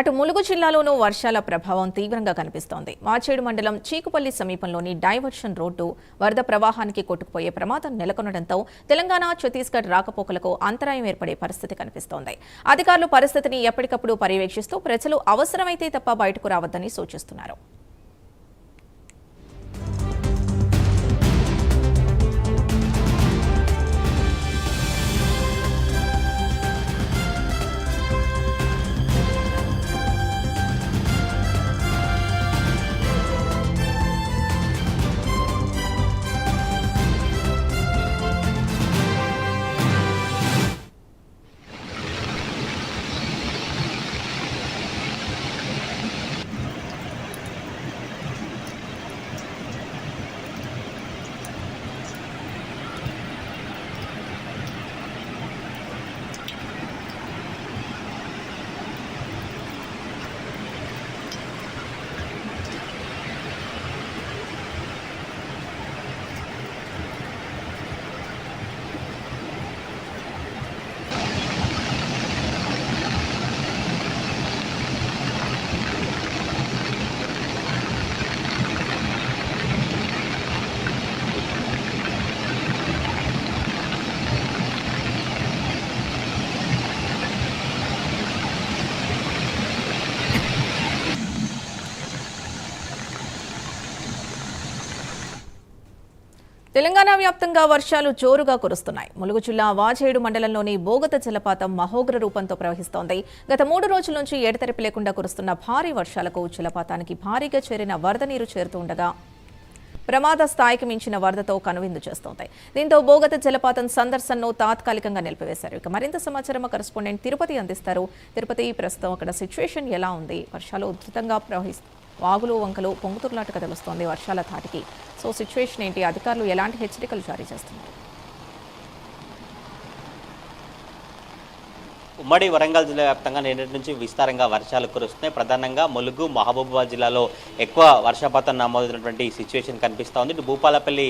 అటు ములుగు జిల్లాలోనూ వర్షాల ప్రభావం తీవ్రంగా కనిపిస్తోంది. మాచేడు మండలం చీకుపల్లి సమీపంలోని డైవర్షన్ రోడ్డు వరద ప్రవాహానికి కొట్టుకుపోయే ప్రమాదం నెలకొనడంతో తెలంగాణ, ఛత్తీస్గఢ్ రాకపోకలకు అంతరాయం ఏర్పడే పరిస్థితి కనిపిస్తోంది. అధికారులు పరిస్థితిని ఎప్పటికప్పుడు పర్యవేక్షిస్తూ ప్రజలు అవసరమైతే తప్ప బయటకు రావద్దని సూచిస్తున్నారు. తెలంగాణ వ్యాప్తంగా వర్షాలు జోరుగా కురుస్తున్నాయి. ములుగు జిల్లా వాజేడు మండలంలోని బోగత జలపాతం మహోగ్ర రూపంతో ప్రవహిస్తోంది. గత 3 రోజుల నుంచి ఎడతెరిపి లేకుండా కురుస్తున్న భారీ వర్షాలకు జలపాతానికి భారీగా చేరిన వరద నీరు చేరుతుండగా ప్రమాద స్థాయికి మించిన వరదతో కనువిందు చేస్తోంది. దీంతో బోగత జలపాతం సందర్శనను తాత్కాలికంగా నిలిపివేశారు. ఇక మరింత సమాచారం కరెస్పాండెంట్ తిరుపతి అందిస్తారు. తిరుపతి, ప్రస్తుతం అక్కడ సిచ్యువేషన్ ఎలా ఉంది? వర్షాలు ఉధృతంగా ప్రవహిస్తాయి, వాగులు వంకలు పొంగుతున్నట్టుగా తెలుస్తోంది వర్షాల ధాటికి. సో సిచ్యువేషన్ ఏంటి? అధికారులు ఎలాంటి హెచ్చరికలు జారీ చేస్తున్నారు? ఉమ్మడి వరంగల్ జిల్లా వ్యాప్తంగా నిన్నటి నుంచి విస్తారంగా వర్షాలు కురుస్తున్నాయి. ప్రధానంగా ములుగు, మహబూబాబాద్ జిల్లాలో ఎక్కువ వర్షపాతం నమోదైనటువంటి సిచ్యువేషన్ కనిపిస్తూ ఉంది. ఇటు భూపాలపల్లి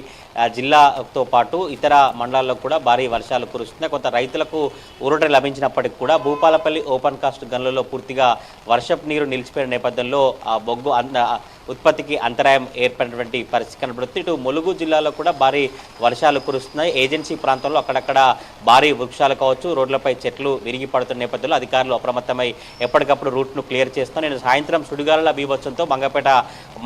జిల్లాతో పాటు ఇతర మండలాల్లో కూడా భారీ వర్షాలు కురుస్తున్నాయి. కొంత రైతులకు ఊరట లభించినప్పటికీ కూడా భూపాలపల్లి ఓపెన్ కాస్ట్ గనులలో పూర్తిగా వర్షపు నీరు నిలిచిపోయిన నేపథ్యంలో ఆ బొగ్గు ఉత్పత్తికి అంతరాయం ఏర్పడినటువంటి పరిస్థితి కనబడుతుంది. ఇటు ములుగు జిల్లాలో కూడా భారీ వర్షాలు కురుస్తున్నాయి. ఏజెన్సీ ప్రాంతంలో అక్కడక్కడ భారీ వృక్షాలు కావచ్చు, రోడ్లపై చెట్లు విరిగి పడుతున్న నేపథ్యంలో అధికారులు అప్రమత్తమై ఎప్పటికప్పుడు రూట్ను క్లియర్ చేస్తున్నారు. నేను సాయంత్రం సుడిగాలుల బీభత్సంతో మంగపేట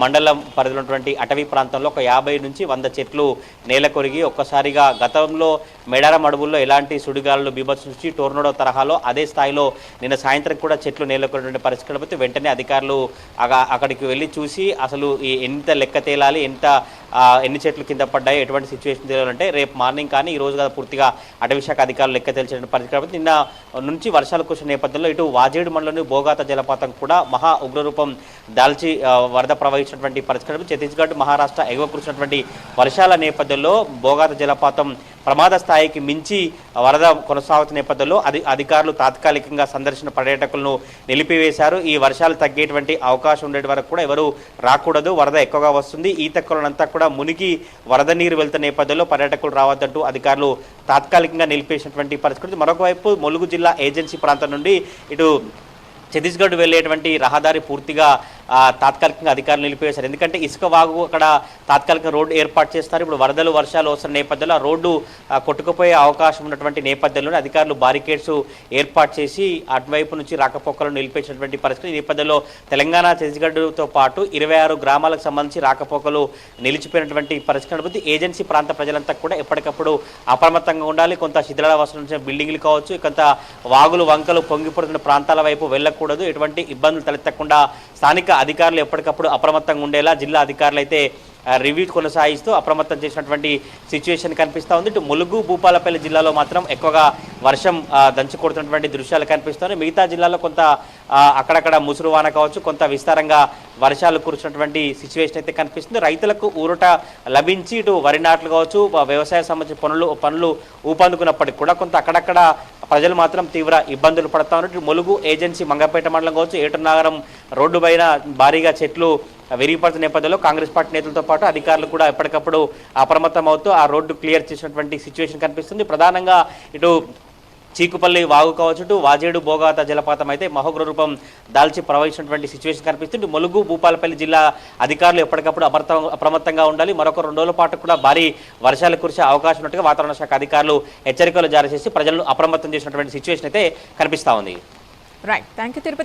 మండలం పరిధిలో ఉన్నటువంటి అటవీ ప్రాంతంలో ఒక 50 నుంచి 100 చెట్లు నేల కొరిగి ఒక్కసారిగా గతంలో మేడారం అడవుల్లో ఎలాంటి సుడిగాలులు బీభత్సం నుంచి టోర్నడో తరహాలో అదే స్థాయిలో నిన్న సాయంత్రం కూడా చెట్లు నేల కొరిగినటువంటి పరిస్థితి కనబడితే వెంటనే అధికారులు అక్కడికి వెళ్ళి చూసి అసలు ఎంత లెక్క తేలాలి, ఎన్ని చెట్లు కింద పడ్డాయి, ఎటువంటి సిచ్యువేషన్ తేలాలంటే రేపు మార్నింగ్ కానీ ఈ రోజు పూర్తిగా అటవీ శాఖ అధికారులు లెక్క తేల్చిన పరిస్థితి కాబట్టి నిన్న నుంచి వర్షాలు కురిసిన నేపథ్యంలో ఇటు వాజేడు మండలంలోని బోగాత జలపాతం కూడా మహా ఉగ్రరూపం దాల్చి వరద ప్రవహించినటువంటి పరిస్థితి. ఛత్తీస్గఢ్, మహారాష్ట్ర ఎగువ కురిసినటువంటి వర్షాల నేపథ్యంలో బోగాత జలపాతం ప్రమాద స్థాయికి మించి వరద కొనసాగుతున్న నేపథ్యంలో అధికారులు తాత్కాలికంగా సందర్శన పర్యాటకులను నిలిపివేశారు. ఈ వర్షాలు తగ్గేటువంటి అవకాశం ఉండే వరకు కూడా ఎవరు రాకూడదు, వరద ఎక్కువగా వస్తుంది, ఈత కొలనంతా కూడా మునిగి వరద నీరు వెళ్తున్న నేపథ్యంలో పర్యాటకులు రావద్దంటూ అధికారులు తాత్కాలికంగా నిలిపేసినటువంటి పరిస్థితి. మరొకవైపు ములుగు జిల్లా ఏజెన్సీ ప్రాంతం నుండి ఇటు ఛత్తీస్గఢ్ వెళ్ళేటువంటి రహదారి పూర్తిగా తాత్కాలికంగా అధికారులు నిలిపివేశారు. ఎందుకంటే ఇసుక వాగు అక్కడ తాత్కాలిక రోడ్డు ఏర్పాటు చేస్తారు. ఇప్పుడు వరదలు వర్షాలు వస్తున్న నేపథ్యంలో ఆ రోడ్డు కొట్టుకుపోయే అవకాశం ఉన్నటువంటి నేపథ్యంలోనే అధికారులు బారికేడ్స్ ఏర్పాటు చేసి అటువైపు నుంచి రాకపోకలను నిలిపేసినటువంటి పరిస్థితి. ఈ నేపథ్యంలో తెలంగాణ, ఛత్తీస్గఢ్తో పాటు 26 గ్రామాలకు సంబంధించి రాకపోకలు నిలిచిపోయినటువంటి పరిస్థితి కనబడుతుంది. ఏజెన్సీ ప్రాంత ప్రజలంతా కూడా ఎప్పటికప్పుడు అప్రమత్తంగా ఉండాలి. కొంత శిథిలావస్థ బిల్డింగ్లు కావచ్చు, కొంత వాగులు వంకలు పొంగిపడుతున్న ప్రాంతాల వైపు వెళ్ళకూడదు. ఎటువంటి ఇబ్బందులు తలెత్తకుండా స్థానిక అధికారులు ఎప్పటికప్పుడు అప్రమత్తంగా ఉండేలా జిల్లా అధికారులు అయితే రివ్యూ కొనసాగిస్తూ అప్రమత్తం చేసినటువంటి సిచ్యువేషన్ కనిపిస్తూ ఉంది. ఇటు ములుగు, భూపాలపల్లి జిల్లాలో మాత్రం ఎక్కువగా వర్షం దంచి కొడుతున్నటువంటి దృశ్యాలు కనిపిస్తున్నాయి. మిగతా జిల్లాలో కొంత అక్కడక్కడ ముసురు వాన కావచ్చు, కొంత విస్తారంగా వర్షాలు కురిసినటువంటి సిచ్యువేషన్ అయితే కనిపిస్తుంది. రైతులకు ఊరట లభించి ఇటు వరి నాట్లు కావచ్చు, వ్యవసాయ సంబంధించిన పనులు ఊపందుకున్నప్పటికీ కూడా కొంత అక్కడక్కడ ప్రజలు మాత్రం తీవ్ర ఇబ్బందులు పడతా ఉన్నారు. ములుగు ఏజెన్సీ మంగపేట మండలం కావచ్చు, ఏటునాగరం రోడ్డు పైన భారీగా చెట్లు విరిగిపడుతున్న నేపథ్యంలో కాంగ్రెస్ పార్టీ నేతలతో పాటు అధికారులు కూడా ఎప్పటికప్పుడు అప్రమత్తం అవుతూ ఆ రోడ్డు క్లియర్ చేసినటువంటి సిచ్యువేషన్ కనిపిస్తుంది. ప్రధానంగా ఇటు చీకుపల్లి వాగు కావచ్చు, ఇటు వాజేడు బోగాత జలపాతం అయితే మహోగ్ర రూపం దాల్చి ప్రవహించినటువంటి సిచ్యువేషన్ కనిపిస్తుంది. ములుగు భూపాలపల్లి జిల్లా అధికారులు ఎప్పటికప్పుడు అప్రమత్తంగా ఉండాలి. మరొక 2 రోజుల పాటు కూడా భారీ వర్షాలు కురిసే అవకాశం ఉన్నట్టుగా వాతావరణ శాఖ అధికారులు హెచ్చరికలు జారీ చేసి ప్రజలను అప్రమత్తం చేసినటువంటి సిచ్యువేషన్ అయితే కనిపిస్తా ఉంది. Right, thank you Tirupati.